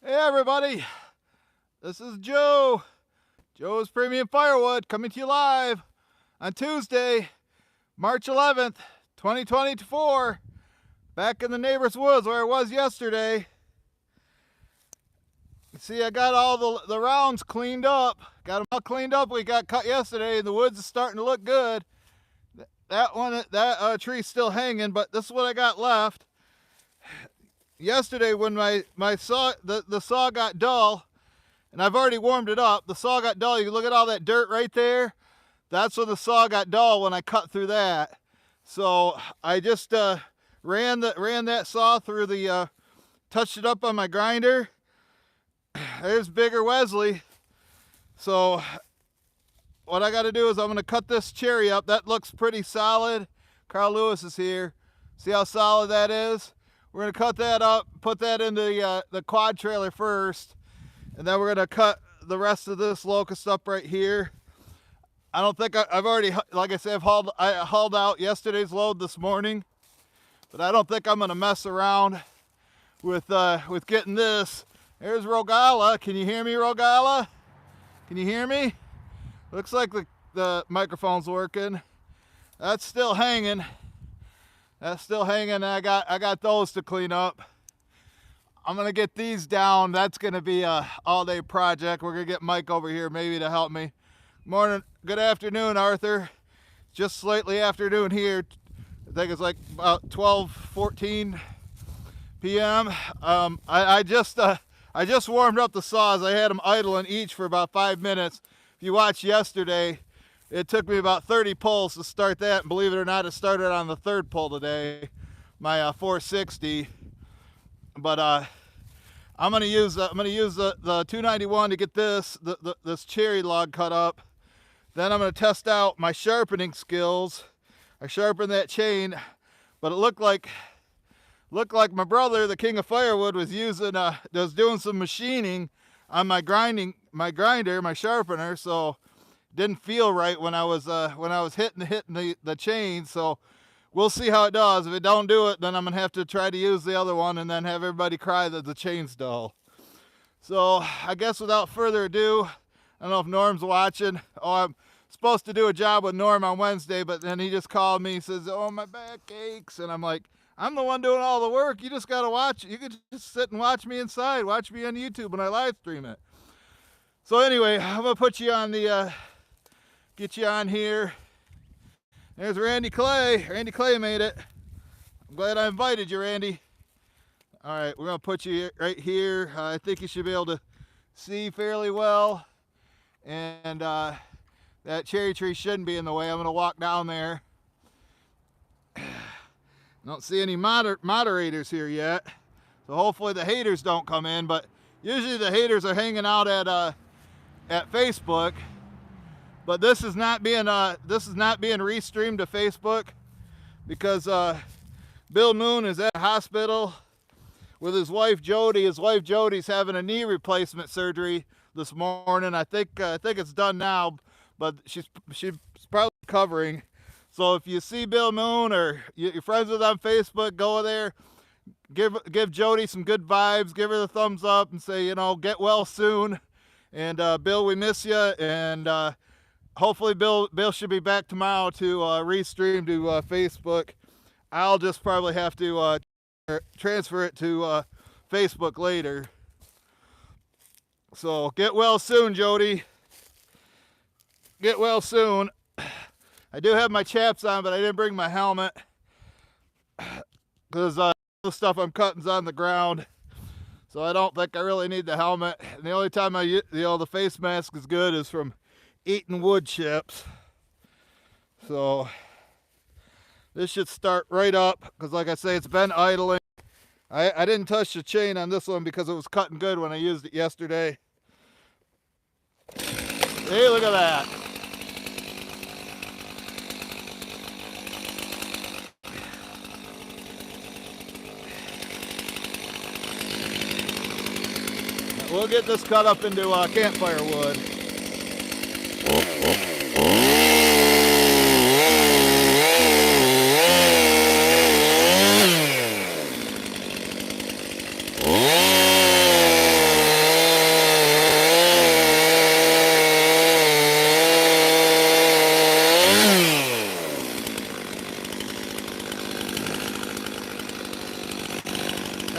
Hey everybody, this is Joe. Joe's Premium Firewood coming to you live on Tuesday, March 11th, 2024. Back in the neighbor's woods where I was yesterday. See, I got all the rounds cleaned up. Got them all cleaned up. We got cut yesterday. The woods is starting to look good. That tree's still hanging, but this is what I got left. Yesterday when my saw the saw got dull, and I've already warmed it up, the saw got dull. You can look at all that dirt right there. That's when the saw got dull, when I cut through that. So I just ran that saw through the touched it up on my grinder. There's Bigger Wesley. So what I got to do is I'm going to cut this cherry up. That looks pretty solid. Carl Lewis is here. See how solid that is? We're going to cut that up, put that in the quad trailer first, and then we're going to cut the rest of this locust up right here. I don't think I've already, like I said, I hauled out yesterday's load this morning, but I don't think I'm going to mess around with getting this. There's Rogala. Can you hear me, Rogala? Can you hear me? Looks like the microphone's working. That's still hanging. That's still hanging. I got those to clean up. I'm gonna get these down. That's gonna be a all-day project. We're gonna get Mike over here maybe to help me. Morning, good afternoon, Arthur. Just slightly afternoon here. I think it's like about 12:14 p.m. I just warmed up the saws. I had them idling each for about 5 minutes. If you watched yesterday, it took me about 30 pulls to start that, and believe it or not, it started on the third pull today, my 460. But I'm gonna use the 291 to get this cherry log cut up. Then I'm gonna test out my sharpening skills. I sharpened that chain, but it looked like my brother, the king of firewood, was doing some machining on my grinder, my sharpener, so didn't feel right when I was hitting the chain. So we'll see how it does. If it don't do it, then I'm gonna have to try to use the other one and then have everybody cry that the chain's dull. So I guess without further ado, I don't know if Norm's watching. Oh, I'm supposed to do a job with Norm on Wednesday, but then he just called me. He says, "Oh, my back aches," and I'm like, "I'm the one doing all the work. You just gotta watch. You could just sit and watch me inside. Watch me on YouTube when I live stream it." So anyway, I'm gonna put you on the get you on here. There's Randy Clay. Randy Clay made it. I'm glad I invited you, Randy. All right, we're gonna put you right here. I think you should be able to see fairly well, and that cherry tree shouldn't be in the way. I'm gonna walk down there. Don't see any moderators here yet, so hopefully the haters don't come in. But usually the haters are hanging out at Facebook. But this is not being restreamed to Facebook because Bill Moon is at the hospital with his wife Jody. His wife Jody's having a knee replacement surgery this morning. I think it's done now, but she's probably recovering. So if you see Bill Moon or you're friends with on Facebook, go there, give Jody some good vibes, give her the thumbs up, and say, get well soon. And Bill, we miss you. And hopefully Bill should be back tomorrow to restream to Facebook. I'll just probably have to transfer it to Facebook later. So get well soon, Jody. Get well soon. I do have my chaps on, but I didn't bring my helmet because the stuff I'm cutting's on the ground. So I don't think I really need the helmet. And the only time the face mask is good is from eating wood chips. So this should start right up because, like I say, it's been idling. I didn't touch the chain on this one because it was cutting good when I used it yesterday. Hey, look at that. We'll get this cut up into campfire wood.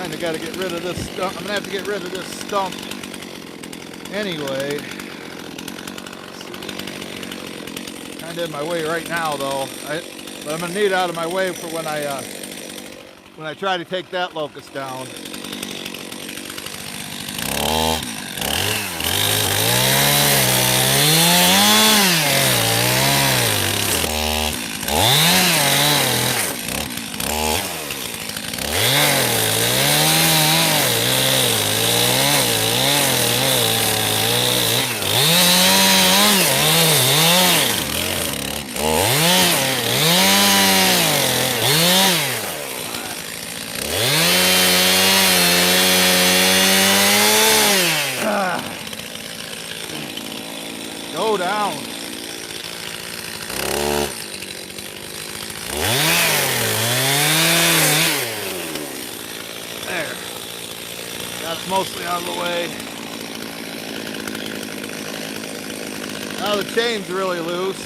Kind of got to get rid of this stump. I'm gonna have to get rid of this stump anyway. Kind of in my way right now, though. But I'm gonna need it out of my way for when I try to take that locust down. Go down. There. That's mostly out of the way. Now the chain's really loose.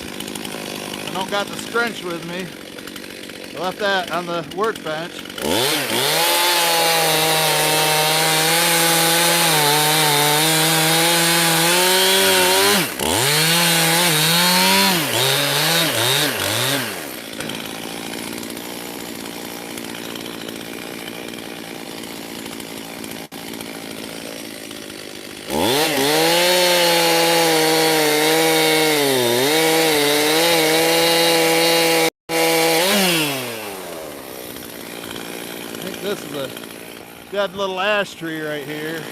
I don't got the scrunch with me. I left that on the workbench. This is a dead little ash tree right here.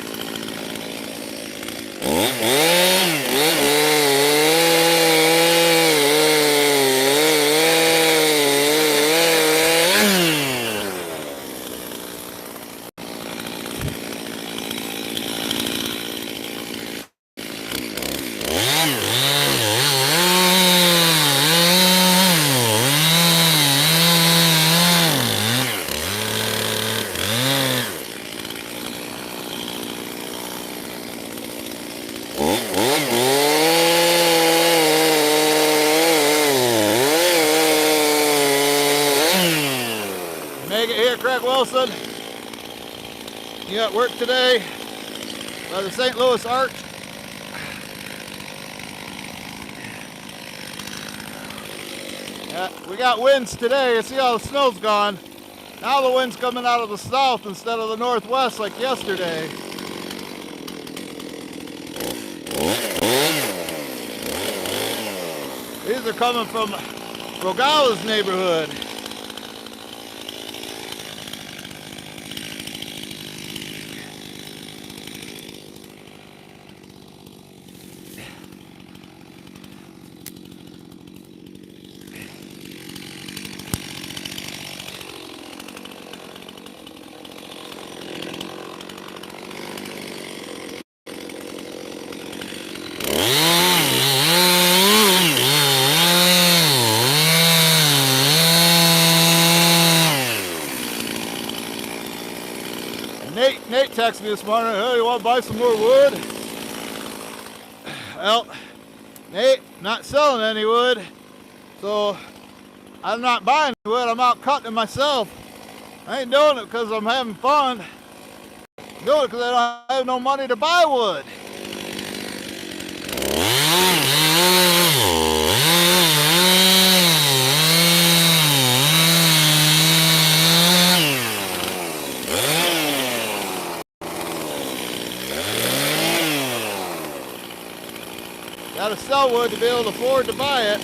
Make it here, Craig Wilson. You got work today by the St. Louis Arch. Yeah, we got winds today. You see how the snow's gone. Now the wind's coming out of the south instead of the northwest like yesterday. These are coming from Rogala's neighborhood. Nate texted me this morning, hey, you want to buy some more wood? Well, Nate, not selling any wood, so I'm not buying wood, I'm out cutting it myself. I ain't doing it because I'm having fun. I'm doing it because I don't have no money to buy wood. Gotta sell wood to be able to afford to buy it.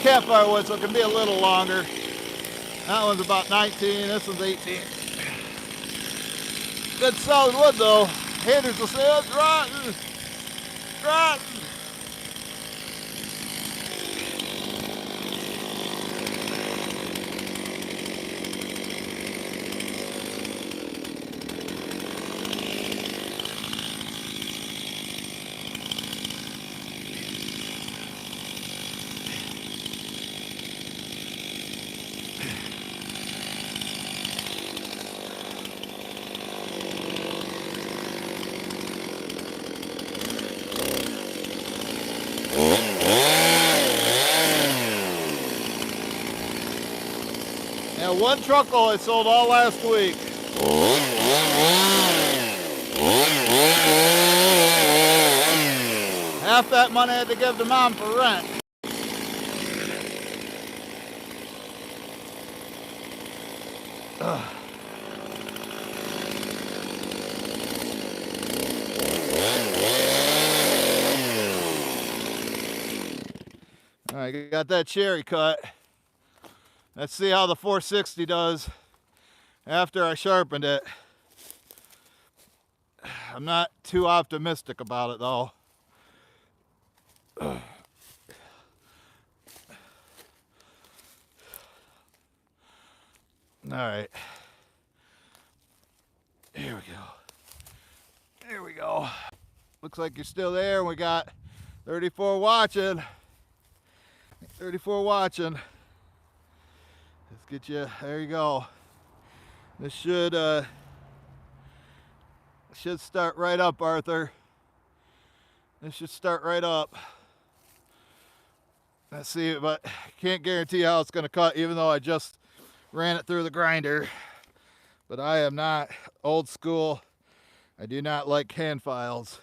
Campfire wood, so it can be a little longer. That one's about 19, this one's 18. Good solid wood though. Haters will say, oh, it's rotten. Rotten. one truckload I sold all last week. Half that money I had to give to Mom for rent. Alright, got that cherry cut. Let's see how the 460 does after I sharpened it. I'm not too optimistic about it though. Alright. Here we go. There we go. Looks like you're still there. We got 34 watching. 34 watching. Let's get you. There you go. This should start right up, Arthur. This should start right up. Let's see, but I can't guarantee how it's going to cut, even though I just ran it through the grinder. But I am not old school. I do not like hand files.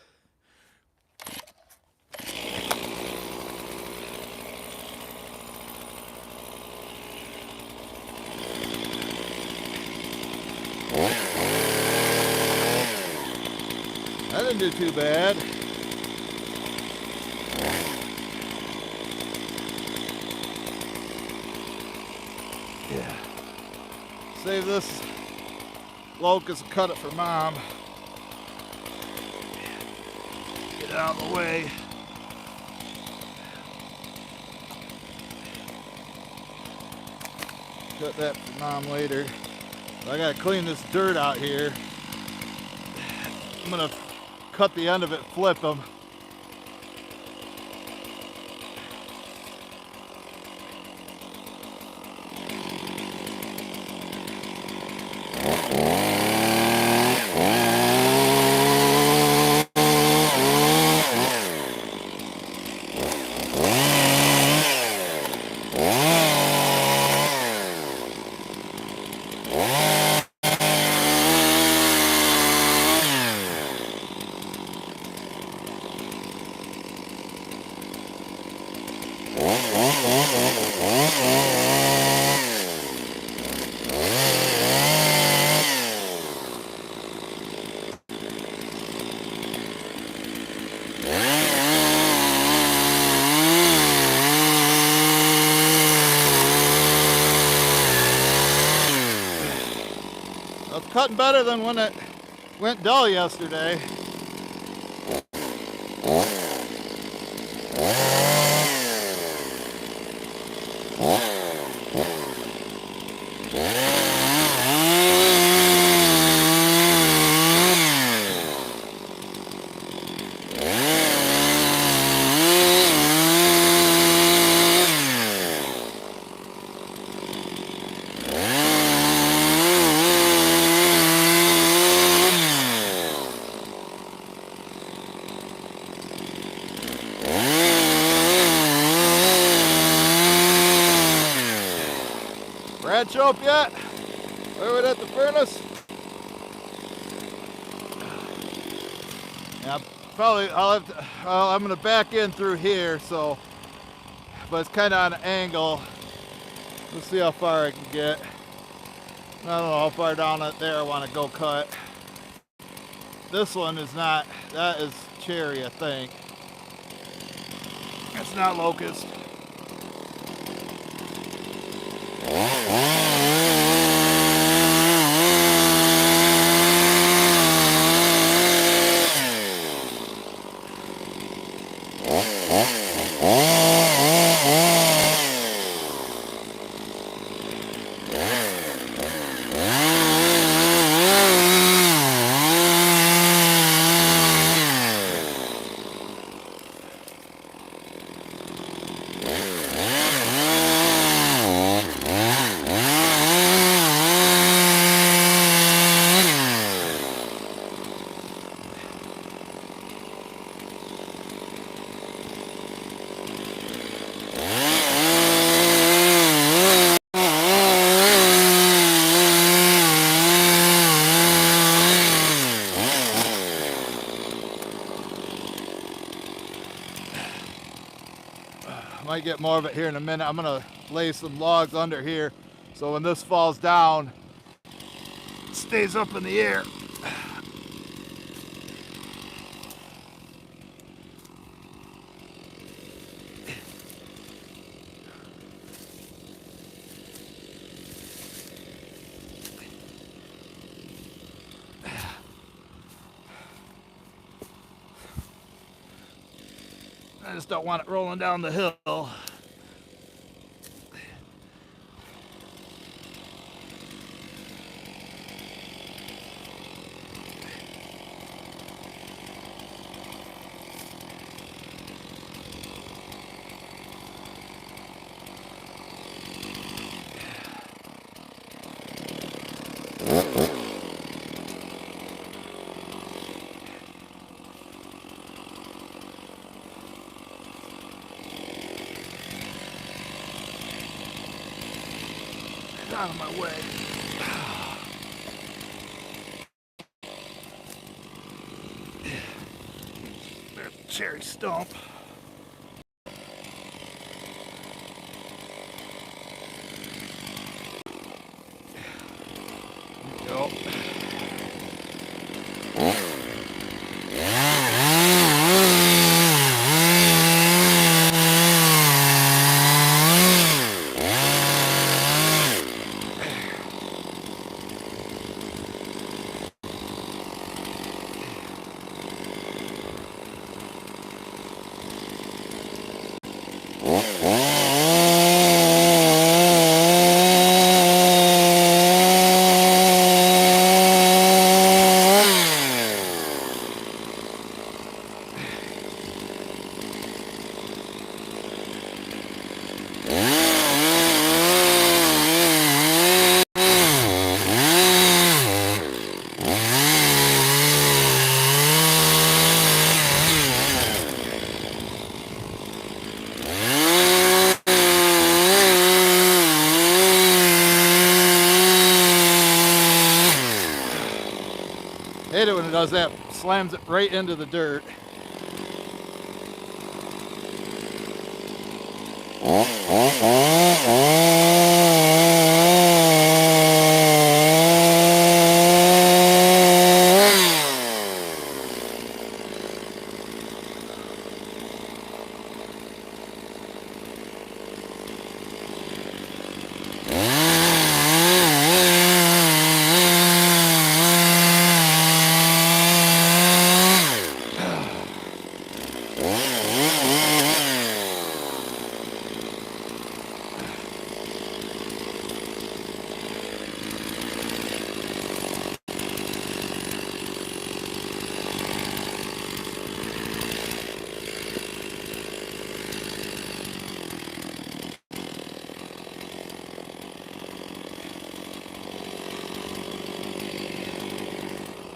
That didn't do too bad. Yeah. Save this locust and cut it for Mom. Get it out of the way. Cut that for Mom later. I gotta clean this dirt out here. I'm gonna cut the end of it, flip them. It's cutting better than when it went dull yesterday. Brad show up yet? Firewood at the furnace? Yeah, probably I'll have to, I'm gonna back in through here, so, but it's kind of on an angle. Let's see how far I can get. I don't know how far down there I want to go cut. This one is not, that is cherry, I think. It's not locust. Might get more of it here in a minute. I'm gonna lay some logs under here so when this falls down, it stays up in the air. I just don't want it rolling down the hill. Out of my way. There's a cherry stump. There we go. Hate it when it does that, slams it right into the dirt.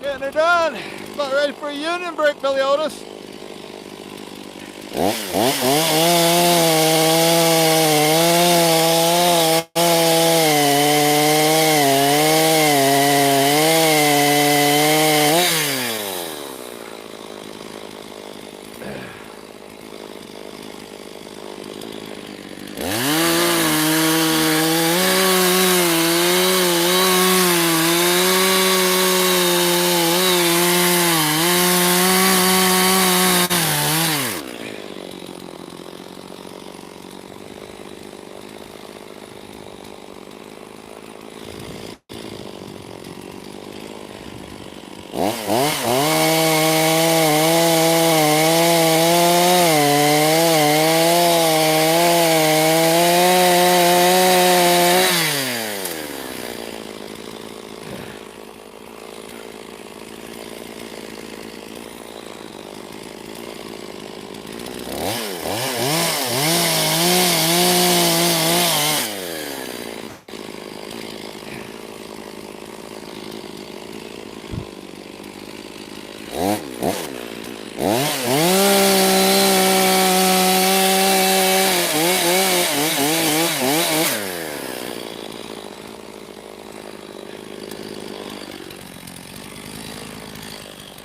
Getting her done. About ready for a union break, Billy Otis.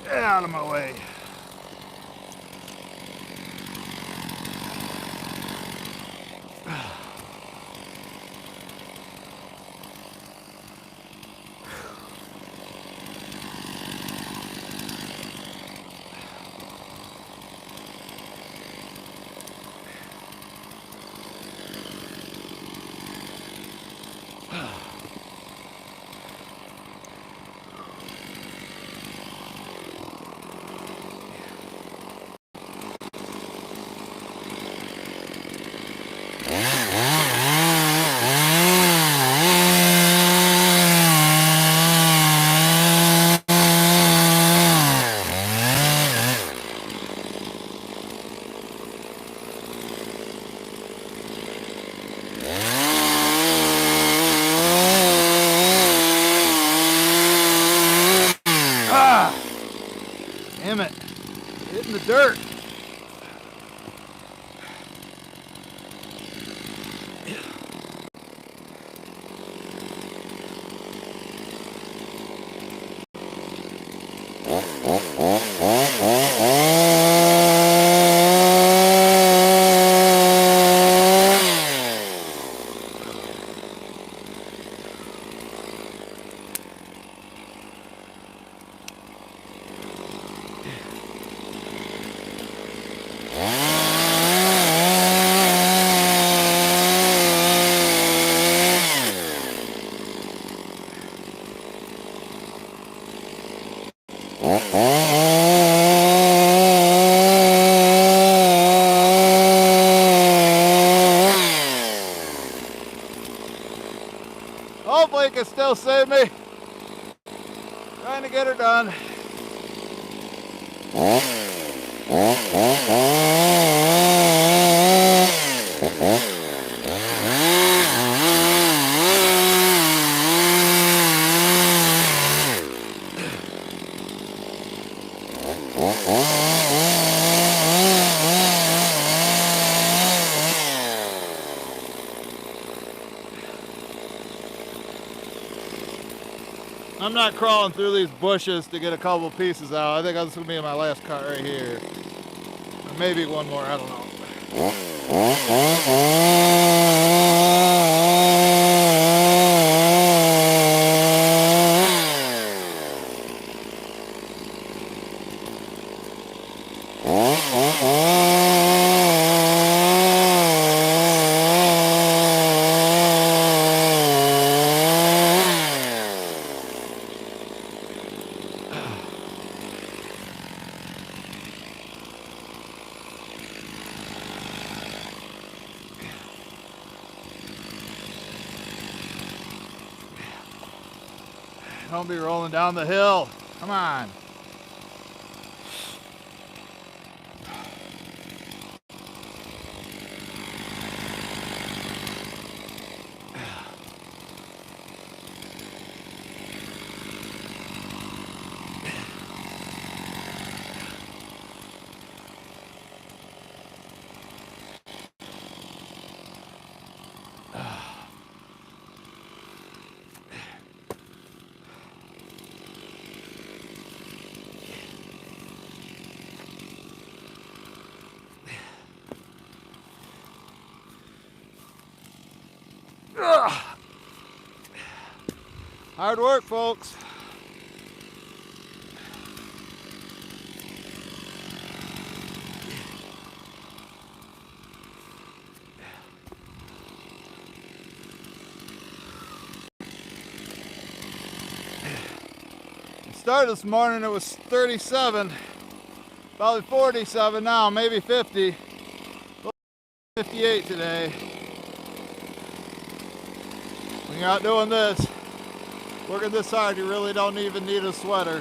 Get out of my way. Damn it. Get in the dirt. Hopefully it can still save me. Trying to get her done. I'm not crawling through these bushes to get a couple pieces out. I think this is going to be my last cut right here. Or maybe one more, I don't know. Don't be rolling down the hill. Come on. Hard work, folks. Started this morning, it was 37, probably 47 now, maybe 50. 58 today. When you're out doing this, working this hard, you really don't even need a sweater.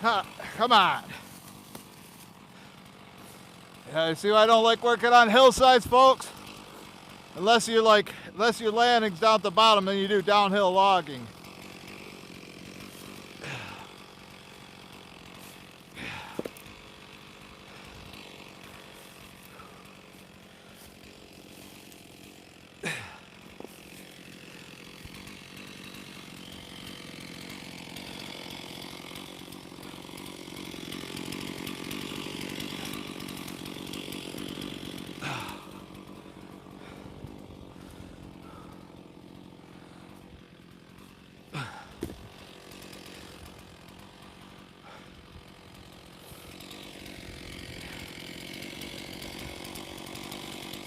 Come on. Yeah, you see why I don't like working on hillsides, folks? Unless your landing's down at the bottom, then you do downhill logging.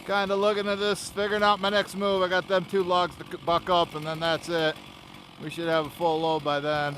Kind of looking at this, figuring out my next move. I got them 2 logs to buck up, and then that's it. We should have a full load by then.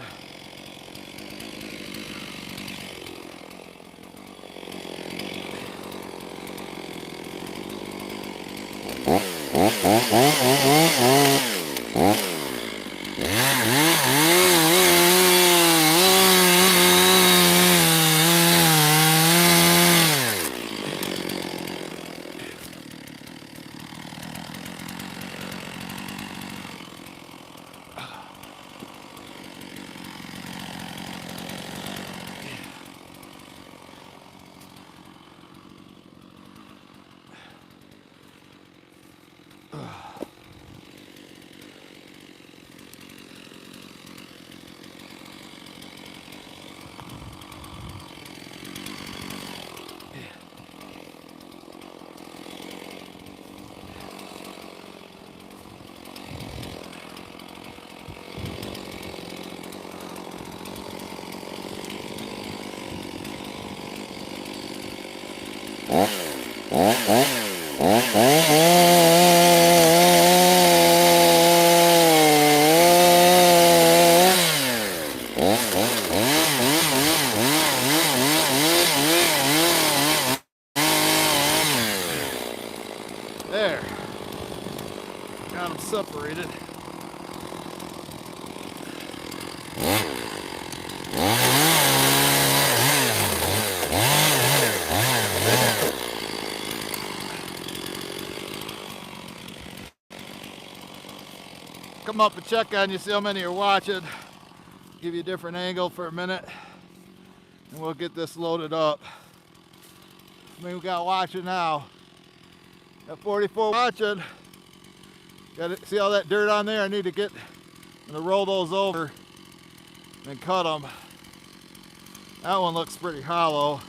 There. Got them separated. Come up and check on you, see how many are watching. Give you a different angle for a minute, and we'll get this loaded up. I mean, we got watching now. Got 44 watching. Got to see all that dirt on there. I need to get and to roll those over and cut them. That one looks pretty hollow.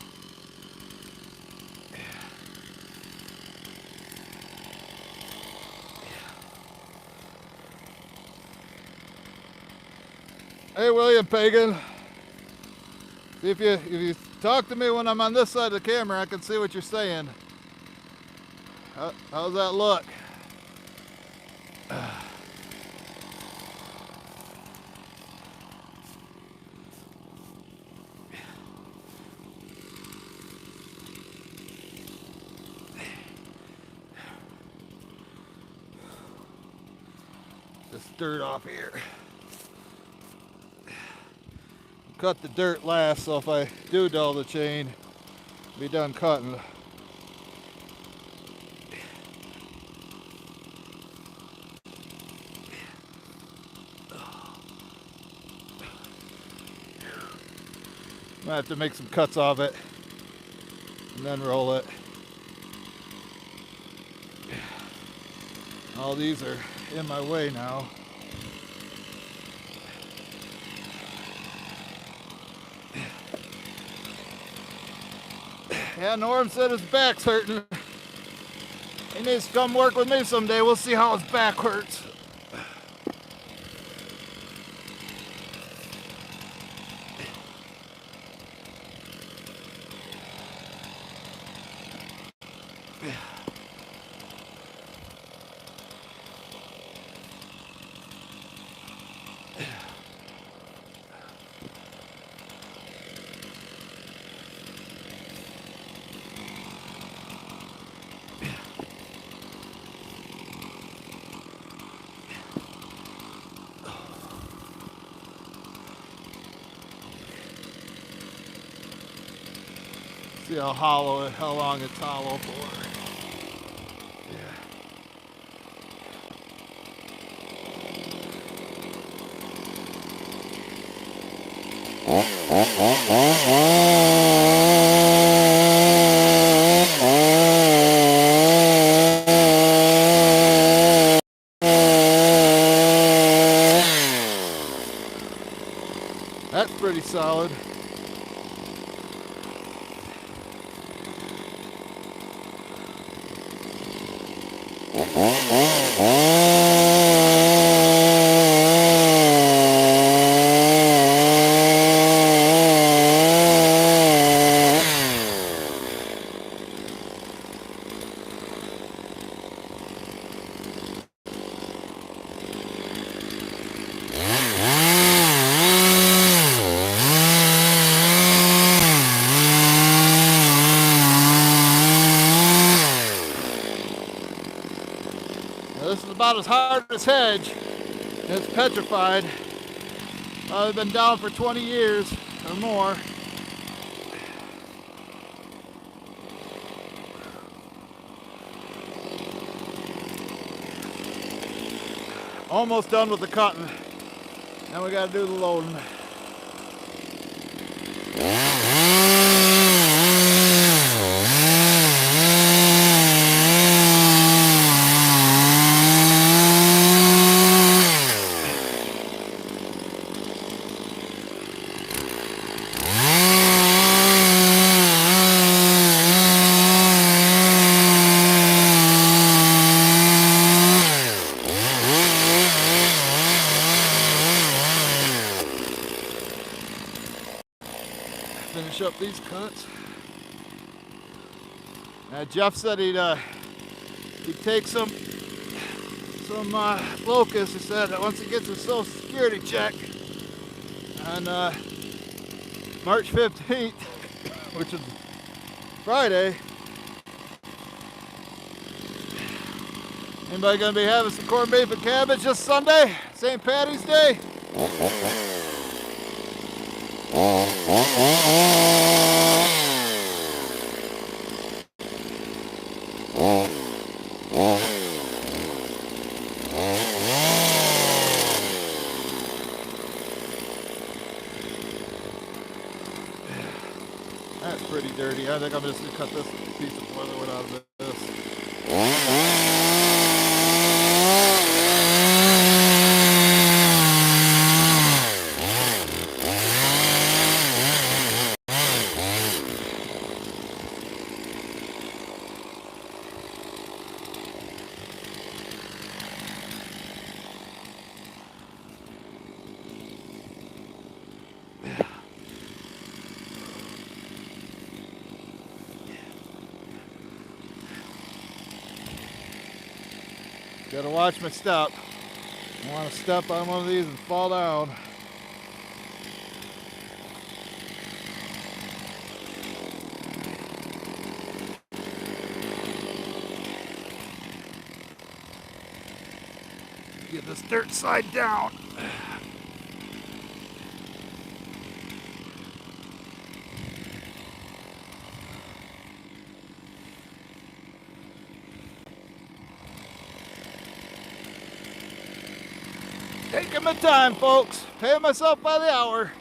Hey, William Pagan. If you talk to me when I'm on this side of the camera, I can see what you're saying. How's that look? This dirt off here. Cut the dirt last, so if I do dull the chain, be done cutting. I have to make some cuts off it and then roll it. All these are in my way now. Yeah, Norm said his back's hurting. He needs to come work with me someday. We'll see how his back hurts. See how hollow, how long it's hollow for. That's pretty solid. This is about as hard as hedge. It's petrified. I've been down for 20 years or more. Almost done with the cutting. Now we got to do the loading. Finish up these cuts. Jeff said he'd take some locust. He said that once he gets his Social Security check on March 15th, which is Friday. Anybody gonna be having some corned beef and cabbage this Sunday, St. Patty's Day? That's pretty dirty. I think I'm just gonna cut this piece of plywood out of this. Gotta watch my step. I don't want to step on one of these and fall down. Get this dirt side down. Taking my time, folks. Paying myself by the hour.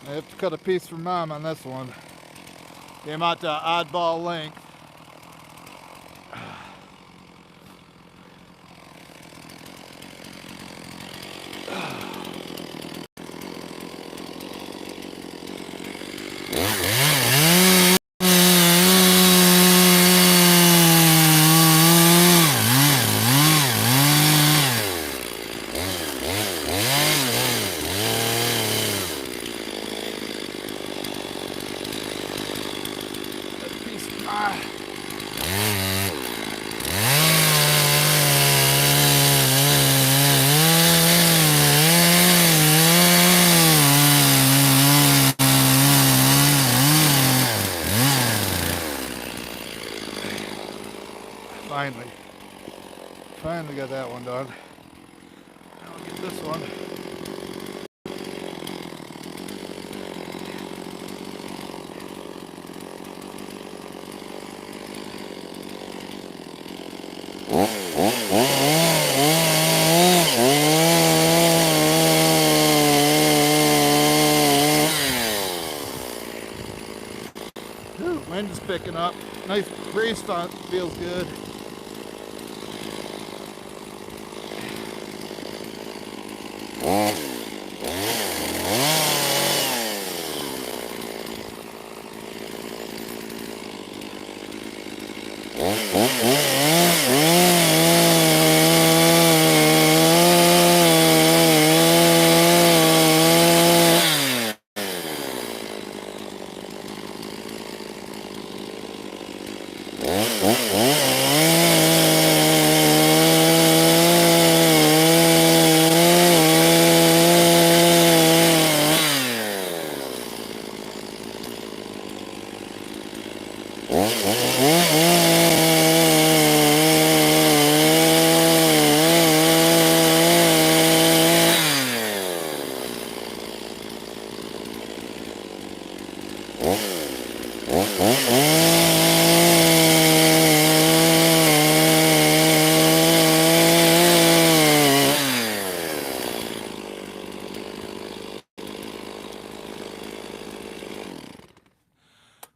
I have to cut a piece for Mom on this one. Came out to oddball length. Finally got that one done. Now I'll get this one. Ooh, wind is picking up. Nice breeze, feels good.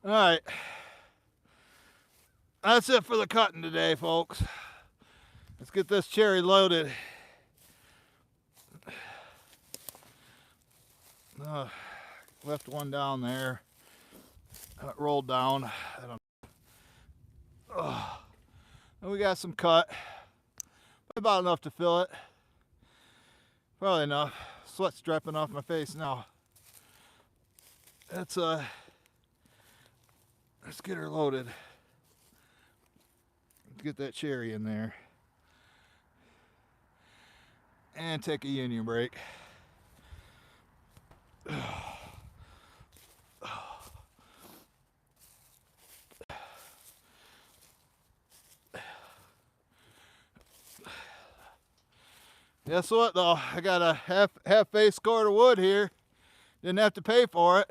All right, that's it for the cutting today, folks. Let's get this cherry loaded. Left one down there. It rolled down. And we got some cut. About enough to fill it. Probably enough. Sweat's dripping off my face now. Let's get her loaded. Get that cherry in there. And take a union break. Guess what though? I got a half face cord of wood here. Didn't have to pay for it.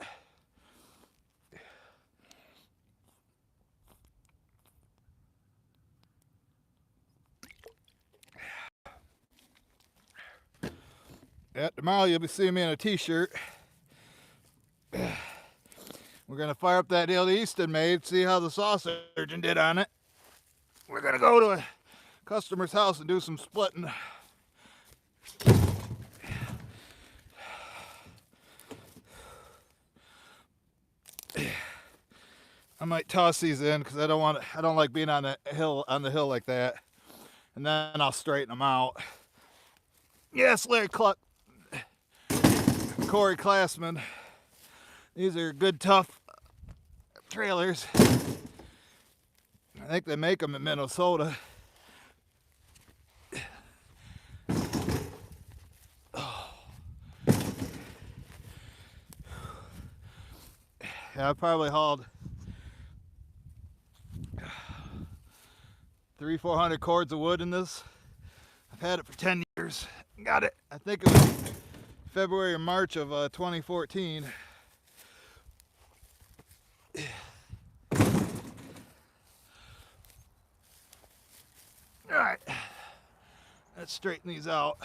Yeah, tomorrow you'll be seeing me in a t-shirt. We're gonna fire up that hill Easton made, see how the saw surgeon did on it. We're gonna go to a customer's house and do some splitting. I might toss these in because I don't like being on the hill like that. And then I'll straighten them out. Yes, Larry Cluck, Corey Classman. These are good, tough trailers. I think they make them in Minnesota. Yeah, I probably hauled 300-400 cords of wood in this. I've had it for 10 years. Got it, I think it was February or March of 2014. All right, let's straighten these out.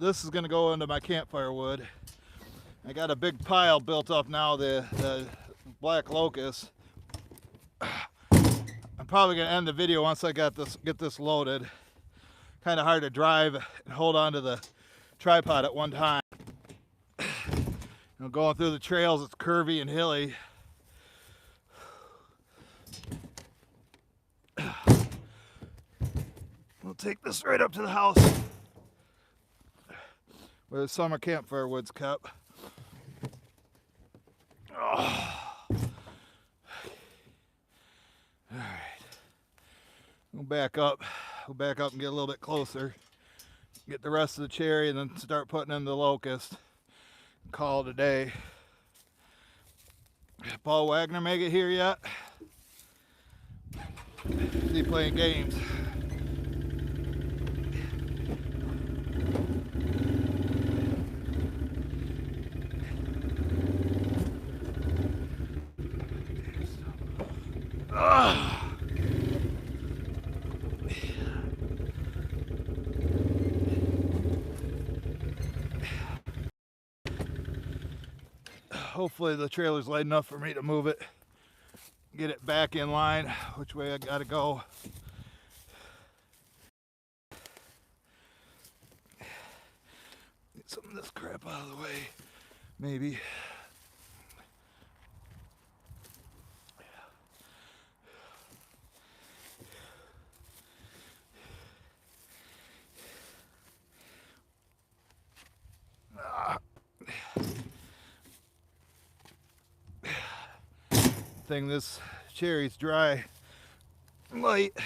This is gonna go into my campfire wood. I got a big pile built up now, the black locust. I'm probably gonna end the video once I get this loaded. Kind of hard to drive and hold on to the tripod at one time. Going through the trails, it's curvy and hilly. We'll take this right up to the house where the summer campfire wood's kept. Oh. back up. We'll back up and get a little bit closer. Get the rest of the cherry and then start putting in the locust. Call it a day. Paul Wagner make it here yet? Is he playing games? Hopefully the trailer's light enough for me to move it, get it back in line, which way I gotta go. Get some of this crap out of the way, maybe. Thing, this cherry's dry, light.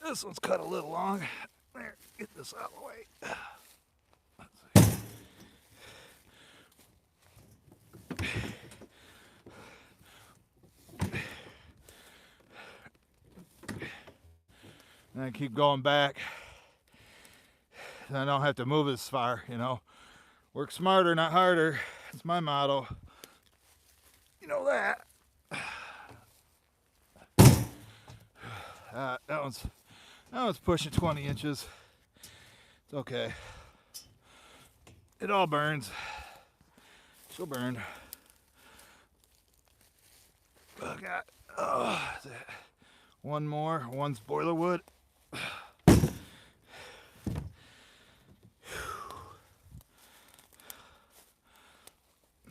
This one's cut a little long. There, get this out of the way. Let's see. And I keep going back. I don't have to move as far, you know. Work smarter, not harder. That's my motto. You know that. That one's pushing 20 inches. It's okay. It all burns. She'll burn. I got one more. One's boiler wood.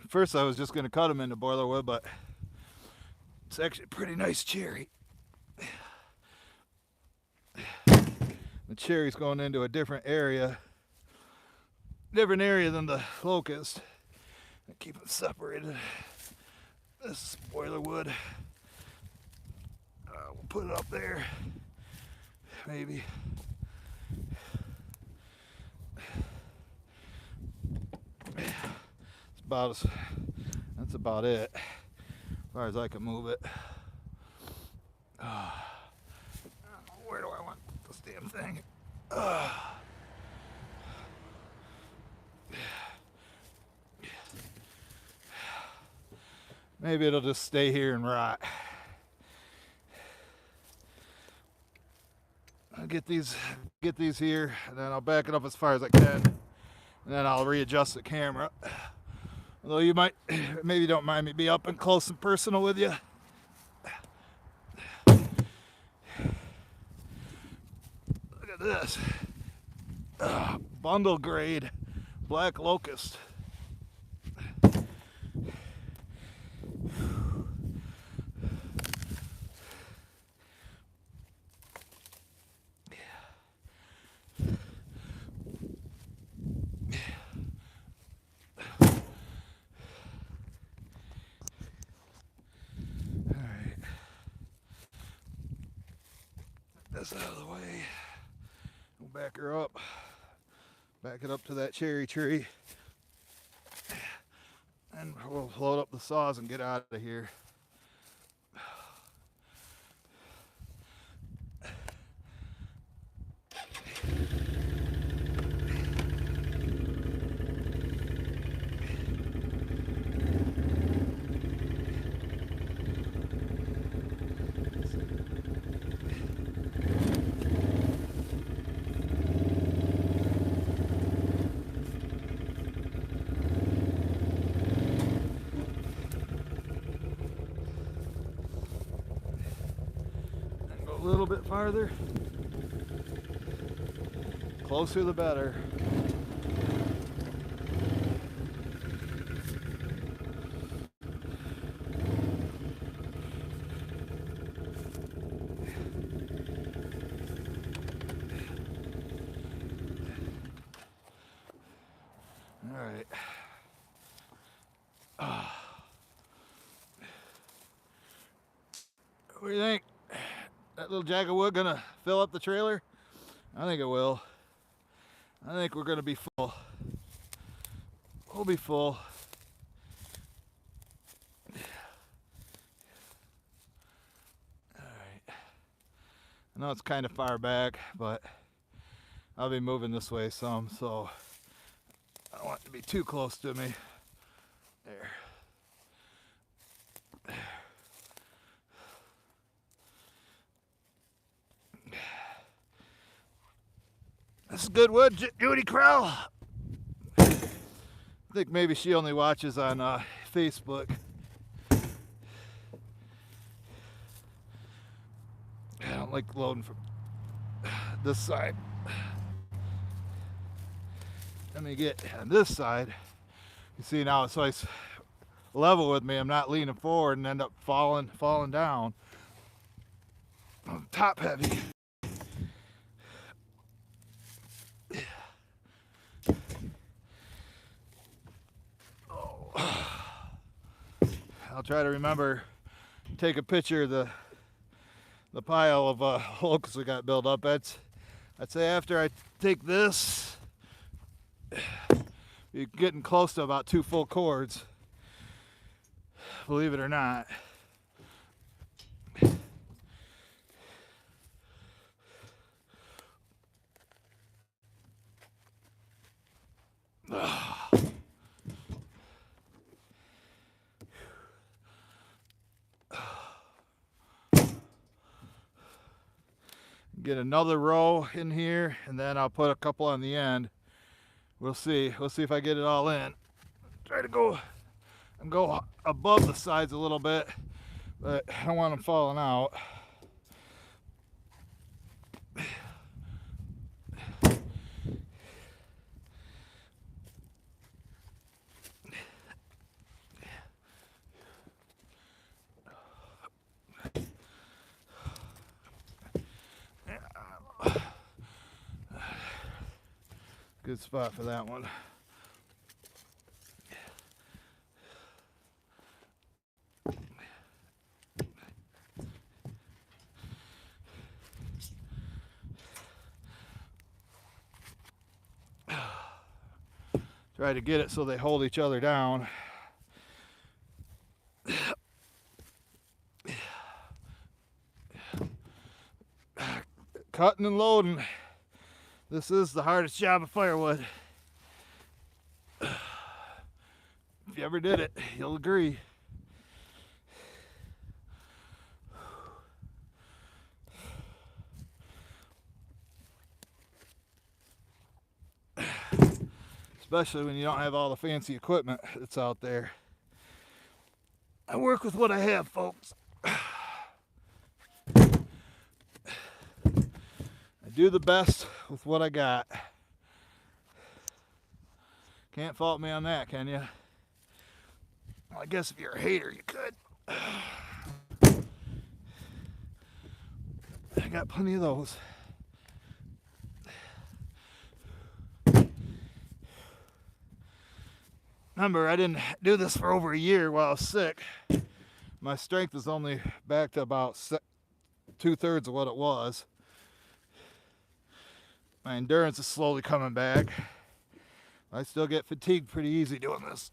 First I was just going to cut them into boiler wood, but it's actually a pretty nice cherry. The cherry's going into a different area than the locust. I keep it separated. This is boiler wood. We'll put it up there, maybe. That's about it, as far as I can move it. Where do I want this damn thing? Maybe it'll just stay here and rot. I'll get these here, and then I'll back it up as far as I can, and then I'll readjust the camera. Although you might, maybe don't mind me be up and close and personal with you. Look at this. Bundle grade black locust. Out of the way. We'll back her up. Back it up to that cherry tree. And we'll load up the saws and get out of here. A little bit farther. Closer the better. All right. What do you think? That little jack of wood gonna fill up the trailer? I think it will. I think we're gonna be full. We'll be full. Alright. I know it's kind of far back, but I'll be moving this way some, so I don't want it to be too close to me. There. This is good wood, Judy Crow. I think maybe she only watches on Facebook. I don't like loading from this side. Let me get on this side. You see now it's nice level with me. I'm not leaning forward and end up falling down. I'm top heavy. I'll try to remember, take a picture of the pile of locusts we got built up. I'd say after I take this, you're getting close to about 2 full cords, believe it or not. Get another row in here, and then I'll put a couple on the end. We'll see. We'll see if I get it all in. Try to go above the sides a little bit, but I don't want them falling out. Good spot for that one. Try to get it so they hold each other down. Cutting and loading. This is the hardest job of firewood. If you ever did it, you'll agree. Especially when you don't have all the fancy equipment that's out there. I work with what I have, folks. I do the best with what I got. Can't fault me on that, can you? Well, I guess if you're a hater, you could. I got plenty of those. Remember, I didn't do this for over a year while I was sick. My strength is only back to about 2/3 of what it was. My endurance is slowly coming back. I still get fatigued pretty easy doing this.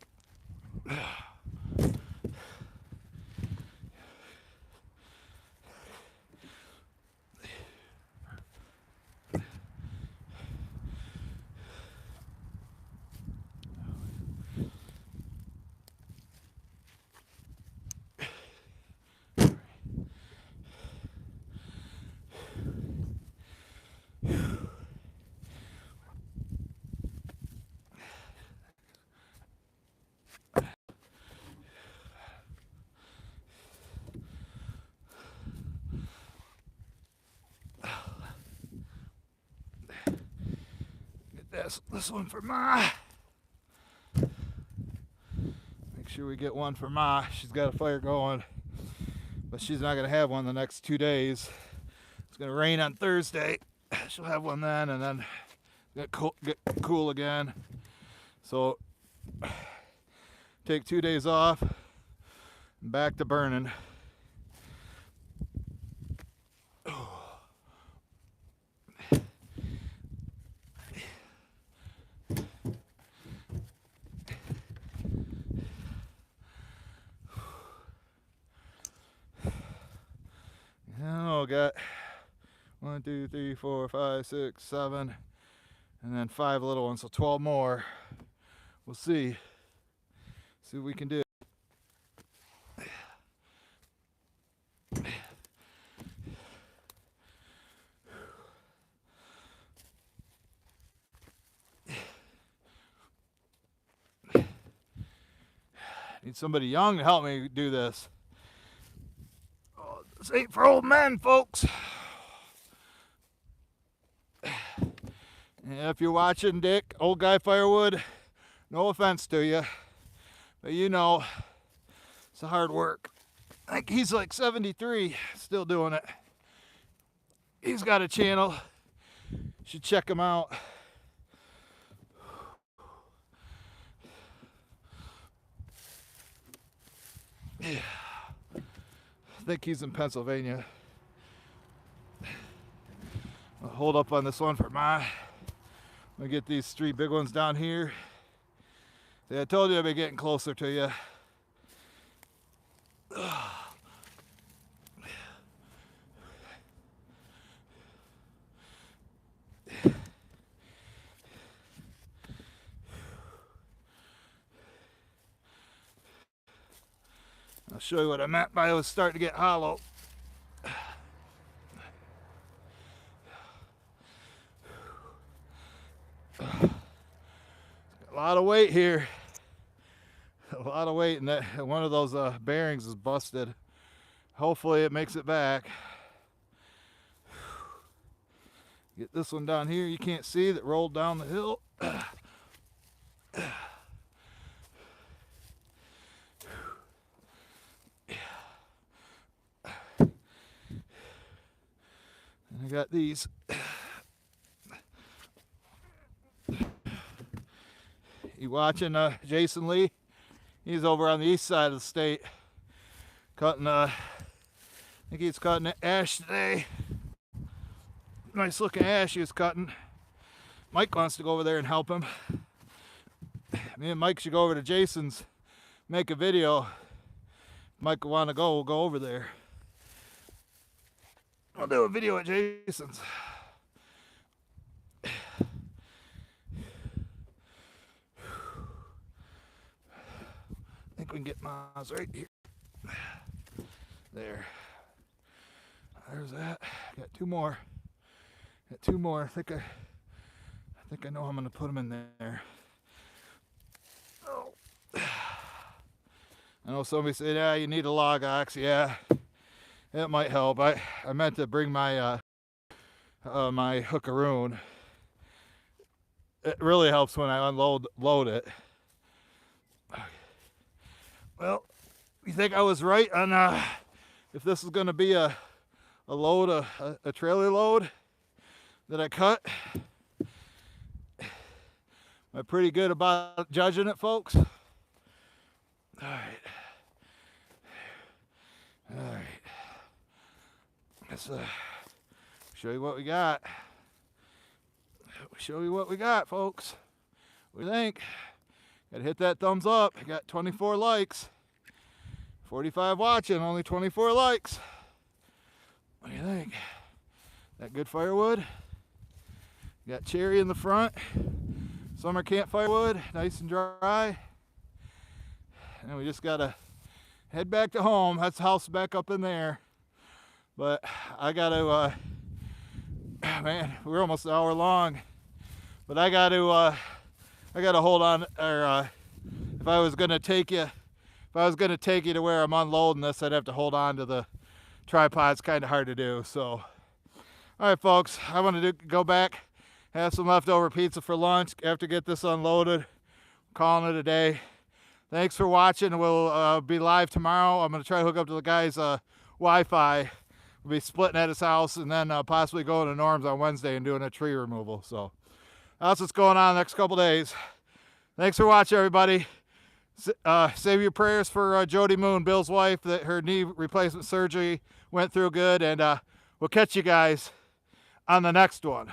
This one for Ma. Make sure we get one for Ma. She's got a fire going, but she's not going to have one the next 2 days. It's going to rain on Thursday. She'll have one then, and then get cool again. So take 2 days off and back to burning. got 1, 2, 3, 4, 5, 6, 7, and then 5 little ones, so 12 more. We'll see. See what we can do. Need somebody young to help me do this. Oh, this ain't for old men, folks. Yeah, if you're watching, Dick, old guy Firewood, no offense to you, but you know, it's hard work. I think he's like 73, still doing it. He's got a channel. You should check him out. Yeah. I think he's in Pennsylvania. I'll hold up on this one for I'm gonna get these 3 big ones down here. See, I told you I'd be getting closer to you. I'll show you what I meant by it was starting to get hollow. A lot of weight here. A lot of weight, and that one of those bearings is busted. Hopefully it makes it back. Get this one down here. You can't see that rolled down the hill. And I got these. You watching Jason Lee? He's over on the east side of the state cutting I think he's cutting ash today. Nice looking ash he was cutting. Mike wants to go over there and help him. Me and Mike should go over to Jason's, make a video. Mike will want to go, we'll go over there. I'll do a video at Jason's. I think we can get Maz right here. There. There's that. Got 2 more. Got 2 more. I think I know I'm gonna put them in there. Oh. I know somebody said, yeah, you need a log ox. Yeah, it might help. I meant to bring my my hookaroon. It really helps when I load it. Well, you think I was right on if this is going to be a load, a trailer load that I cut? Am I pretty good about judging it, folks? All right. All right. Let's show you what we got. Show you what we got, folks. What do you think? Gotta hit that thumbs up. I got 24 likes. 45 watching, only 24 likes. What do you think? That good firewood? Got cherry in the front. Summer camp firewood, nice and dry. And we just gotta head back to home. That's the house back up in there. But I gotta, man, we're almost an hour long. But I gotta hold on, or if I was gonna take you to where I'm unloading this, I'd have to hold on to the tripod. It's kind of hard to do. So, all right, folks, I want to go back, have some leftover pizza for lunch after get this unloaded. Calling it a day. Thanks for watching. We'll be live tomorrow. I'm going to try to hook up to the guy's Wi-Fi. We'll be splitting at his house, and then possibly going to Norm's on Wednesday and doing a tree removal. So that's what's going on the next couple days. Thanks for watching, everybody. Save your prayers for Jody Moon, Bill's wife, that her knee replacement surgery went through good, and we'll catch you guys on the next one.